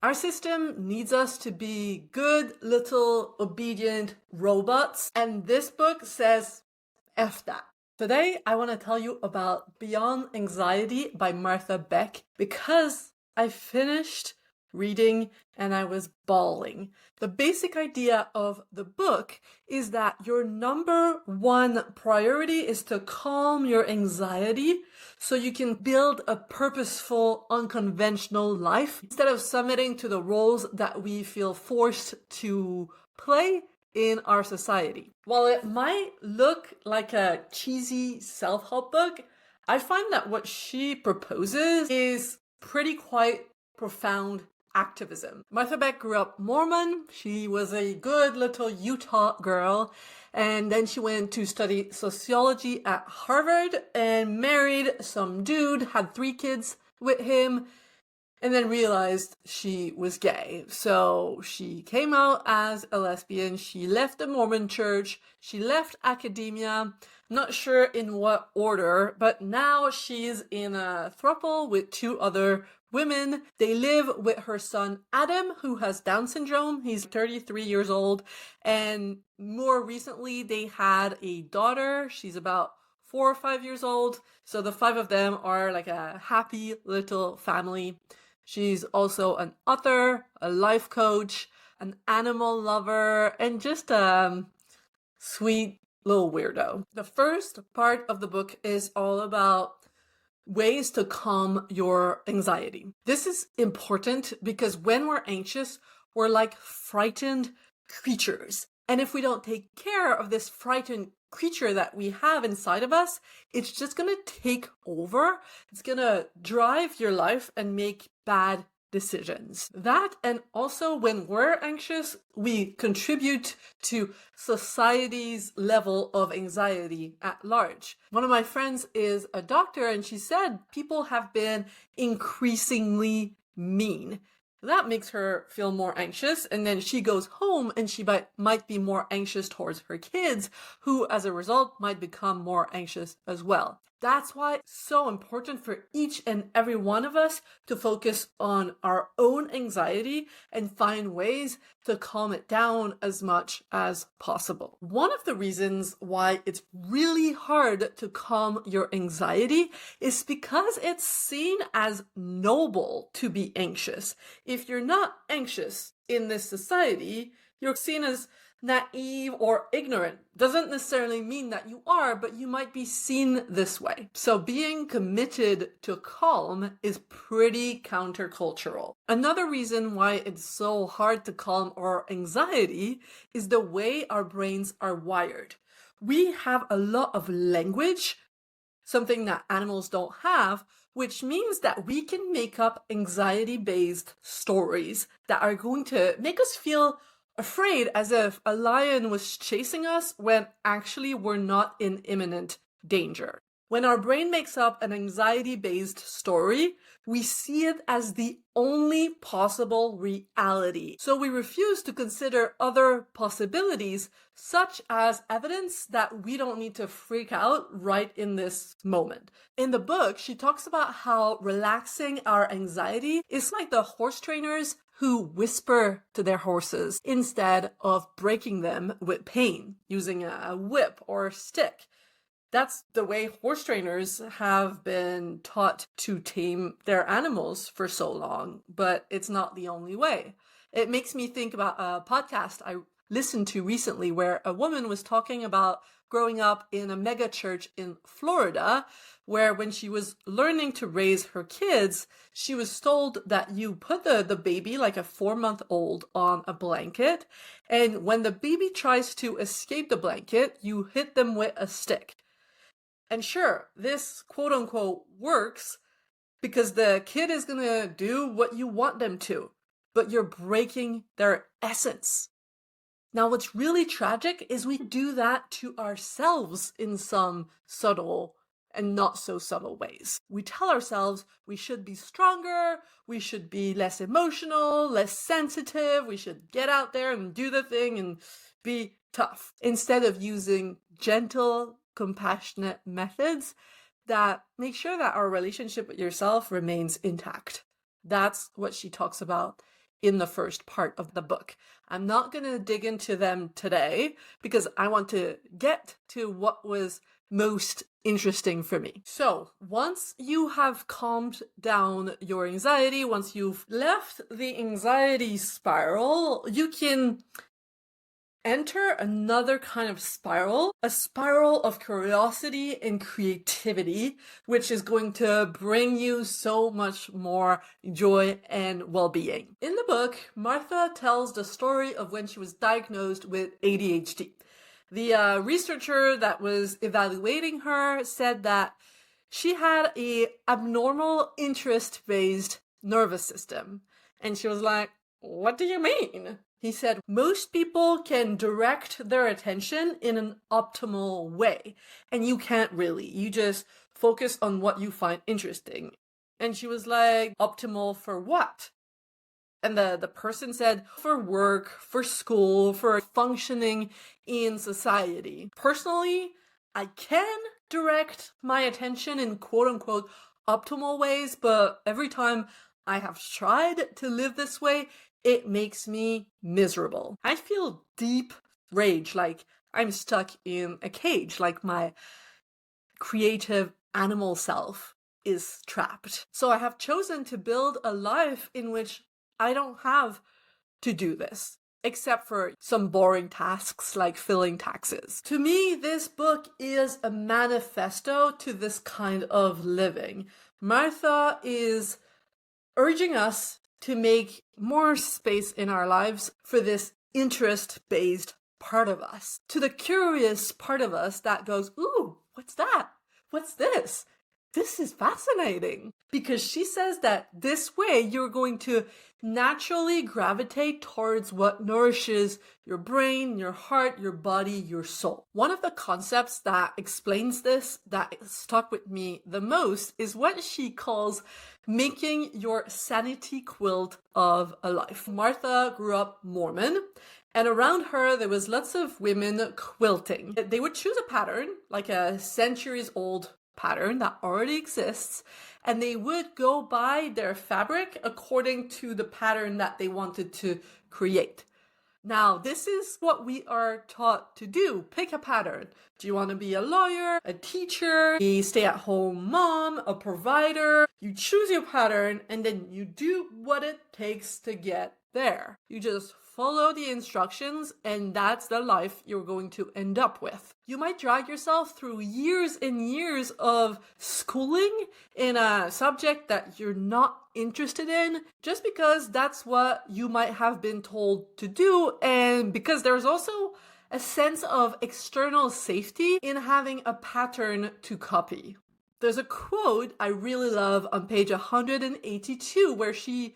Our system needs us to be good, little, obedient robots. And this book says, F that. Today, I want to tell you about Beyond Anxiety by Martha Beck because I finished reading and I was bawling. The basic idea of the book is that your number one priority is to calm your anxiety so you can build a purposeful, unconventional life instead of submitting to the roles that we feel forced to play in our society. While it might look like a cheesy self-help book, I find that what she proposes is pretty quite profound activism. Martha Beck grew up Mormon. She was a good little Utah girl, and then she went to study sociology at Harvard and married some dude, had 3 kids with him, and then realized she was gay. So she came out as a lesbian. She left the Mormon church. She left academia. Not sure in what order, but now she's in a throuple with 2 other women. They live with her son Adam, who has Down syndrome. He's 33 years old. And more recently, they had a daughter. She's about 4 or 5 years old. So the 5 of them are like a happy little family. She's also an author, a life coach, an animal lover, and just a sweet little weirdo. The first part of the book is all about ways to calm your anxiety. This is important because when we're anxious, we're like frightened creatures. And if we don't take care of this frightened creature that we have inside of us, it's just going to take over. It's going to drive your life and make bad decisions. That, and also when we're anxious, we contribute to society's level of anxiety at large. One of my friends is a doctor, and she said people have been increasingly mean. That makes her feel more anxious, and then she goes home and she might be more anxious towards her kids, who as a result might become more anxious as well. That's why it's so important for each and every one of us to focus on our own anxiety and find ways to calm it down as much as possible. One of the reasons why it's really hard to calm your anxiety is because it's seen as noble to be anxious. If you're not anxious in this society, you're seen as naive or ignorant. Doesn't necessarily mean that you are, but you might be seen this way. So being committed to calm is pretty countercultural. Another reason why it's so hard to calm our anxiety is the way our brains are wired. We have a lot of language, something that animals don't have, which means that we can make up anxiety-based stories that are going to make us feel afraid, as if a lion was chasing us when actually we're not in imminent danger. When our brain makes up an anxiety-based story, we see it as the only possible reality. So we refuse to consider other possibilities, such as evidence that we don't need to freak out right in this moment. In the book, she talks about how relaxing our anxiety is like the horse trainers who whisper to their horses instead of breaking them with pain using a whip or a stick. That's the way horse trainers have been taught to tame their animals for so long, but it's not the only way. It makes me think about a podcast I listened to recently where a woman was talking about growing up in a mega church in Florida, where when she was learning to raise her kids, she was told that you put the baby, like a 4-month-old, on a blanket, and when the baby tries to escape the blanket, you hit them with a stick. And sure, this quote-unquote works because the kid is going to do what you want them to, but you're breaking their essence. Now, what's really tragic is we do that to ourselves in some subtle and not so subtle ways. We tell ourselves we should be stronger, we should be less emotional, less sensitive, we should get out there and do the thing and be tough, instead of using gentle, compassionate methods that make sure that our relationship with yourself remains intact. That's what she talks about in the first part of the book. I'm not going to dig into them today because I want to get to what was most interesting for me. So once you have calmed down your anxiety, once you've left the anxiety spiral, you can enter another kind of spiral, a spiral of curiosity and creativity, which is going to bring you so much more joy and well-being. In the book, Martha tells the story of when she was diagnosed with ADHD. The researcher that was evaluating her said that she had a abnormal interest-based nervous system. And she was like, "What do you mean?" He said, "Most people can direct their attention in an optimal way, and you can't really. You just focus on what you find interesting." And she was like, "Optimal for what?" And the person said, "For work, for school, for functioning in society. Personally, I can direct my attention in quote-unquote optimal ways, but every time I have tried to live this way, it makes me miserable. I feel deep rage, like I'm stuck in a cage, like my creative animal self is trapped. So I have chosen to build a life in which I don't have to do this, except for some boring tasks like filling taxes." To me, this book is a manifesto to this kind of living. Martha is urging us to make more space in our lives for this interest-based part of us. To the curious part of us that goes, "Ooh, what's that? What's this? This is fascinating." Because she says that this way you're going to naturally gravitate towards what nourishes your brain, your heart, your body, your soul. One of the concepts that explains this, that stuck with me the most, is what she calls making your sanity quilt of a life. Martha grew up Mormon, and around her there was lots of women quilting. They would choose a pattern, like a centuries-old pattern that already exists, and they would go buy their fabric according to the pattern that they wanted to create. Now, this is what we are taught to do. Pick a pattern. Do you want to be a lawyer, a teacher, a stay-at-home mom, a provider? You choose your pattern and then you do what it takes to get there. You just follow the instructions, and that's the life you're going to end up with. You might drag yourself through years and years of schooling in a subject that you're not interested in, just because that's what you might have been told to do, and because there's also a sense of external safety in having a pattern to copy. There's a quote I really love on page 182 where she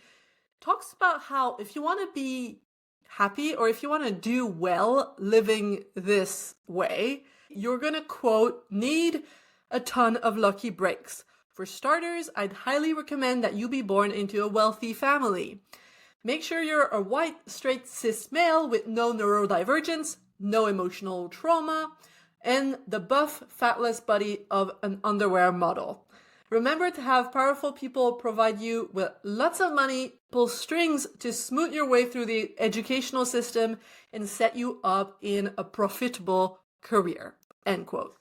talks about how if you want to be happy, or if you want to do well living this way, you're gonna, quote, "need a ton of lucky breaks. For starters, I'd highly recommend that you be born into a wealthy family. Make sure you're a white, straight, cis male with no neurodivergence, no emotional trauma, and the buff, fatless body of an underwear model. Remember to have powerful people provide you with lots of money, pull strings to smooth your way through the educational system, and set you up in a profitable career." End quote.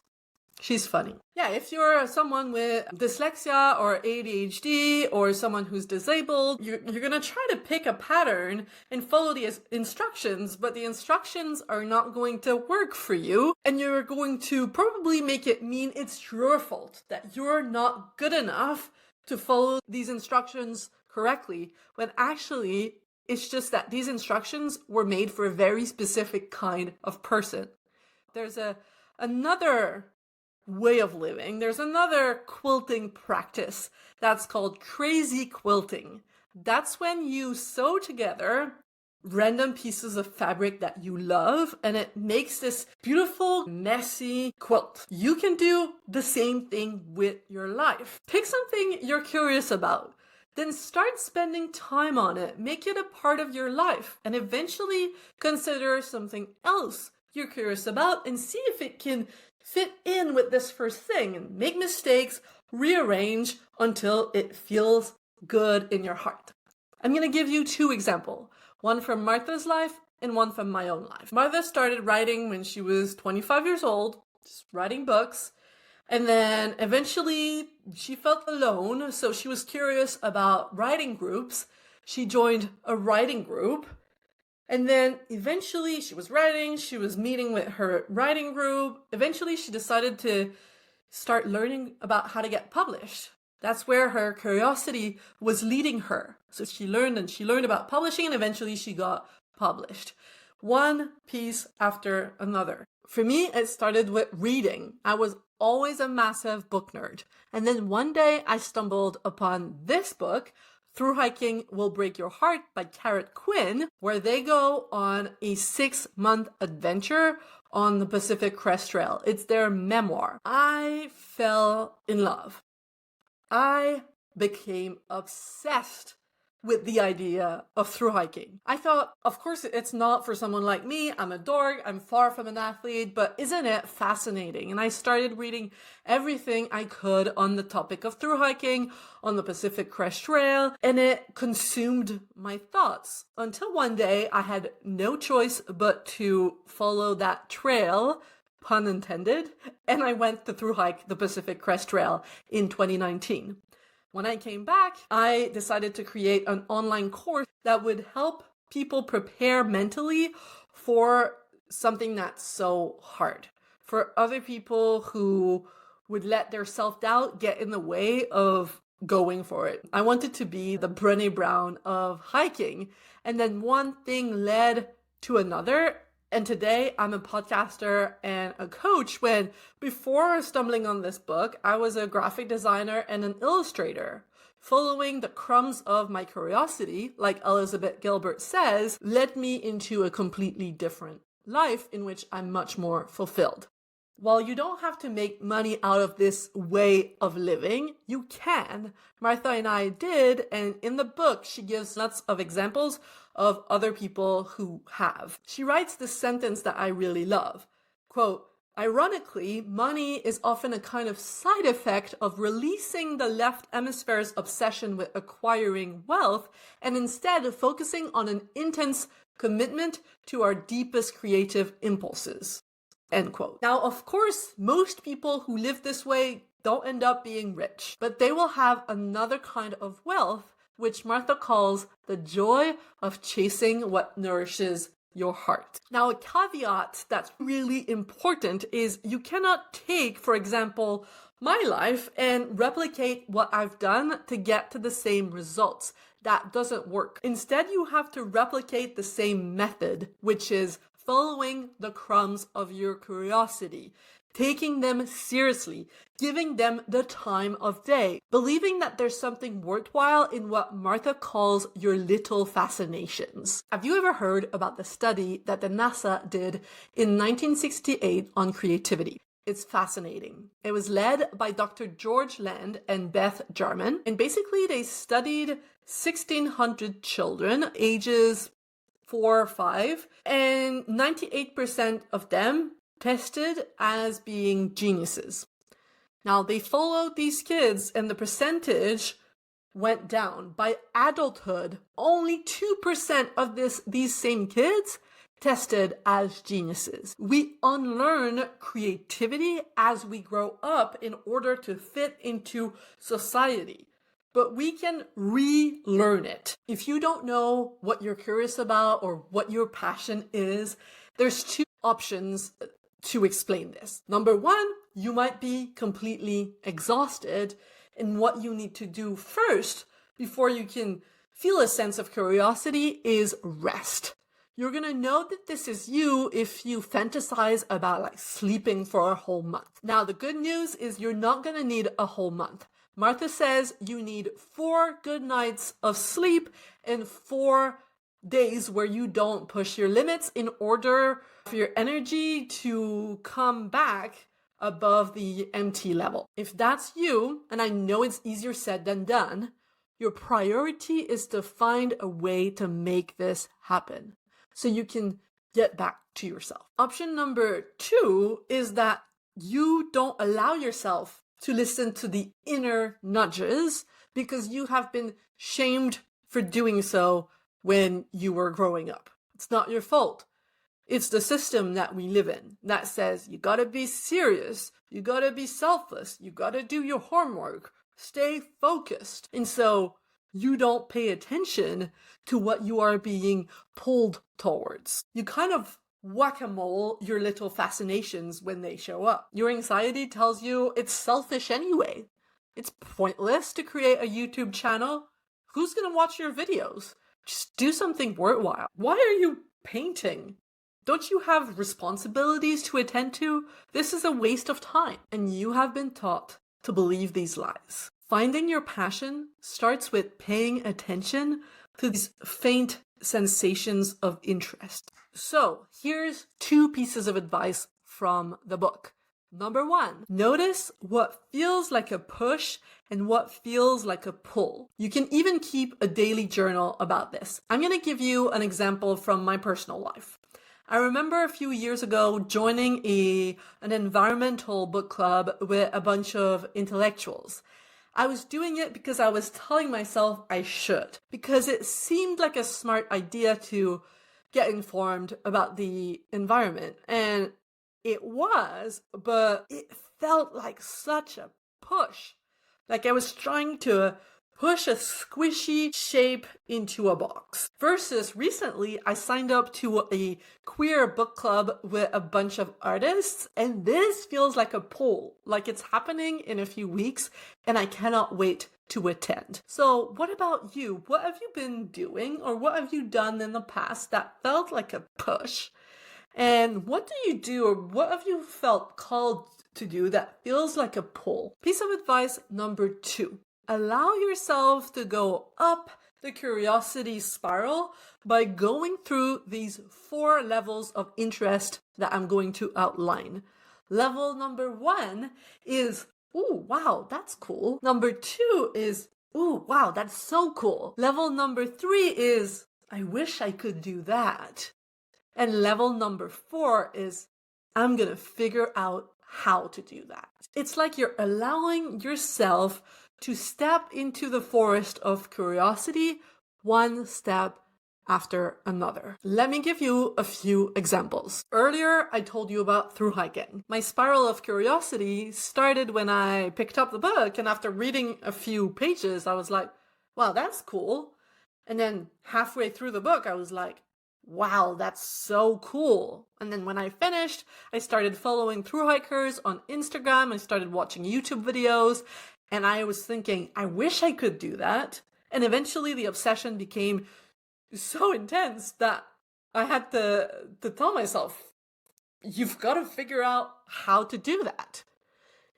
She's funny. Yeah, if you're someone with dyslexia or ADHD or someone who's disabled, you're going to try to pick a pattern and follow the instructions, but the instructions are not going to work for you, and you're going to probably make it mean it's your fault, that you're not good enough to follow these instructions correctly, when actually it's just that these instructions were made for a very specific kind of person. There's another way of living. There's another quilting practice that's called crazy quilting. That's when you sew together random pieces of fabric that you love, and it makes this beautiful, messy quilt. You can do the same thing with your life. Pick something you're curious about, then start spending time on it. Make it a part of your life, and eventually consider something else you're curious about and see if it can fit in with this first thing, and make mistakes, rearrange until it feels good in your heart. I'm going to give you two examples, one from Martha's life and one from my own life. Martha started writing when she was 25 years old, just writing books. And then eventually she felt alone, so she was curious about writing groups. She joined a writing group. And then eventually she was writing, she was meeting with her writing group. Eventually she decided to start learning about how to get published. That's where her curiosity was leading her. So she learned about publishing, and eventually she got published. One piece after another. For me, it started with reading. I was always a massive book nerd. And then one day I stumbled upon this book, Through Hiking Will Break Your Heart by Carrot Quinn, where they go on a 6-month adventure on the Pacific Crest Trail. It's their memoir. I fell in love. I became obsessed with the idea of through hiking. I thought, of course, it's not for someone like me. I'm a dork. I'm far from an athlete, but isn't it fascinating? And I started reading everything I could on the topic of through hiking on the Pacific Crest Trail, and it consumed my thoughts until one day I had no choice but to follow that trail, pun intended, and I went to through hike the Pacific Crest Trail in 2019. When I came back, I decided to create an online course that would help people prepare mentally for something that's so hard. For other people who would let their self-doubt get in the way of going for it. I wanted to be the Brené Brown of hiking. And then one thing led to another. And today I'm a podcaster and a coach when before stumbling on this book, I was a graphic designer and an illustrator. Following the crumbs of my curiosity, like Elizabeth Gilbert says, led me into a completely different life in which I'm much more fulfilled. While you don't have to make money out of this way of living, you can. Martha and I did, and in the book, she gives lots of examples of other people who have. She writes this sentence that I really love. Quote, "Ironically, money is often a kind of side effect of releasing the left hemisphere's obsession with acquiring wealth and instead focusing on an intense commitment to our deepest creative impulses." End quote. Now, of course, most people who live this way don't end up being rich, but they will have another kind of wealth, which Martha calls the joy of chasing what nourishes your heart. Now, a caveat that's really important is you cannot take, for example, my life and replicate what I've done to get to the same results. That doesn't work. Instead, you have to replicate the same method, which is following the crumbs of your curiosity, taking them seriously, giving them the time of day, believing that there's something worthwhile in what Martha calls your little fascinations. Have you ever heard about the study that the NASA did in 1968 on creativity? It's fascinating. It was led by Dr. George Land and Beth Jarman, and basically they studied 1,600 children, ages 4 or 5, and 98% of them tested as being geniuses. Now, they followed these kids and the percentage went down. By adulthood, only 2% of these same kids tested as geniuses. We unlearn creativity as we grow up in order to fit into society. But we can relearn it. If you don't know what you're curious about or what your passion is, there's two options to explain this. Number one, you might be completely exhausted, and what you need to do first before you can feel a sense of curiosity is rest. You're going to know that this is you if you fantasize about sleeping for a whole month. Now, the good news is you're not going to need a whole month. Martha says you need 4 good nights of sleep and 4 days where you don't push your limits in order for your energy to come back above the empty level. If that's you, and I know it's easier said than done, your priority is to find a way to make this happen so you can get back to yourself. Option number 2 is that you don't allow yourself to listen to the inner nudges because you have been shamed for doing so when you were growing up. It's not your fault. It's the system that we live in that says you gotta be serious, you gotta be selfless, you gotta do your homework, stay focused. And so you don't pay attention to what you are being pulled towards. You kind of whack-a-mole your little fascinations when they show up. Your anxiety tells you it's selfish anyway. It's pointless to create a YouTube channel. Who's gonna watch your videos? Just do something worthwhile. Why are you painting? Don't you have responsibilities to attend to? This is a waste of time. And you have been taught to believe these lies. Finding your passion starts with paying attention to these faint sensations of interest. So here's 2 pieces of advice from the book. Number 1, notice what feels like a push and what feels like a pull. You can even keep a daily journal about this. I'm going to give you an example from my personal life. I remember a few years ago joining an environmental book club with a bunch of intellectuals. I was doing it because I was telling myself I should, because it seemed like a smart idea to get informed about the environment. And it was, but it felt like such a push. Like I was trying to push a squishy shape into a box. Versus recently, I signed up to a queer book club with a bunch of artists, and this feels like a pull, like it's happening in a few weeks, and I cannot wait to attend. So what about you? What have you been doing, or what have you done in the past that felt like a push? And what do you do, or what have you felt called to do that feels like a pull? Piece of advice number 2. Allow yourself to go up the curiosity spiral by going through these 4 levels of interest that I'm going to outline. Level number 1 is, ooh, wow, that's cool. Number 2 is, ooh, wow, that's so cool. Level number 3 is, I wish I could do that. And level number 4 is, I'm gonna figure out how to do that. It's like you're allowing yourself to step into the forest of curiosity, one step after another. Let me give you a few examples. Earlier, I told you about through hiking. My spiral of curiosity started when I picked up the book, and after reading a few pages, I was like, wow, that's cool. And then halfway through the book, I was like, wow, that's so cool. And then when I finished, I started following through hikers on Instagram. I started watching YouTube videos, and I was thinking, I wish I could do that. And eventually the obsession became so intense that I had to tell myself, you've got to figure out how to do that.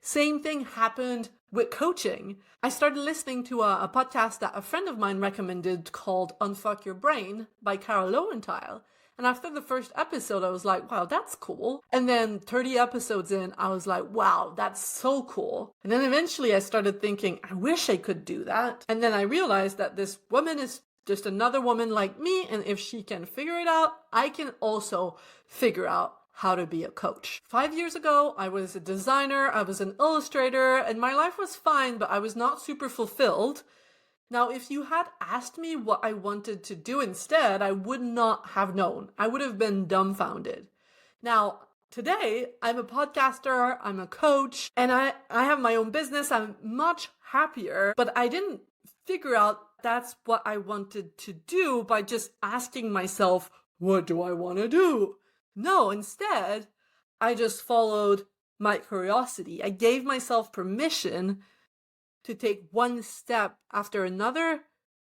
Same thing happened with coaching. I started listening to a podcast that a friend of mine recommended called Unfuck Your Brain by Carol Lowenthal. And after the first episode, I was like, wow, that's cool. And then 30 episodes in, I was like, wow, that's so cool. And then eventually I started thinking, I wish I could do that. And then I realized that this woman is just another woman like me. And if she can figure it out, I can also figure out how to be a coach. 5 years ago, I was a designer, I was an illustrator, and my life was fine, but I was not super fulfilled. Now, if you had asked me what I wanted to do instead, I would not have known. I would have been dumbfounded. Now, today, I'm a podcaster, I'm a coach, and I have my own business. I'm much happier, but I didn't figure out that's what I wanted to do by just asking myself, what do I want to do? No, instead, I just followed my curiosity. I gave myself permission to take one step after another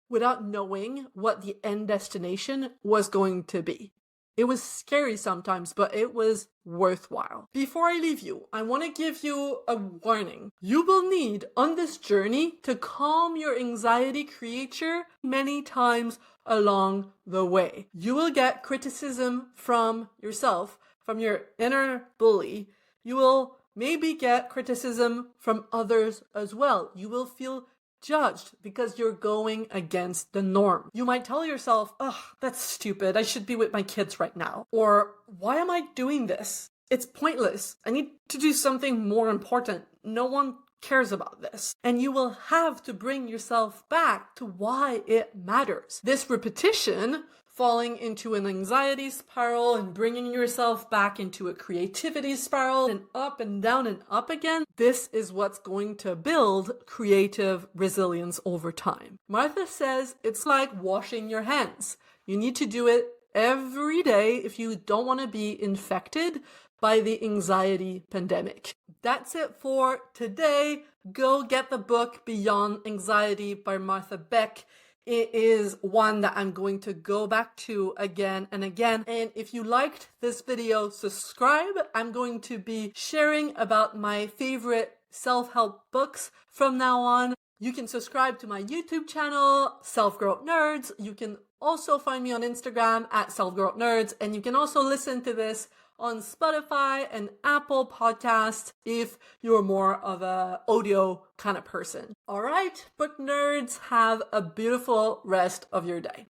without knowing what the end destination was going to be. It was scary sometimes, but it was worthwhile. Before I leave you, I want to give you a warning. You will need on this journey to calm your anxiety creature many times along the way. You will get criticism from yourself, from your inner bully. You will maybe get criticism from others as well. You will feel judged because you're going against the norm. You might tell yourself, ugh, that's stupid. I should be with my kids right now. Or why am I doing this? It's pointless. I need to do something more important. No one cares about this. And you will have to bring yourself back to why it matters. This repetition, falling into an anxiety spiral and bringing yourself back into a creativity spiral and down and up again, this is what's going to build creative resilience over time. Martha says it's like washing your hands. You need to do it every day if you don't want to be infected by the anxiety pandemic. That's it for today. Go get the book Beyond Anxiety by Martha Beck. It is one that I'm going to go back to again and again. And if you liked this video, subscribe. I'm going to be sharing about my favorite self-help books from now on. You can subscribe to my YouTube channel, Self-Growth Nerds. You can also find me on Instagram at Self-Growth Nerds. And you can also listen to this on Spotify and Apple Podcasts if you're more of a audio kind of person. All right, book nerds, have a beautiful rest of your day.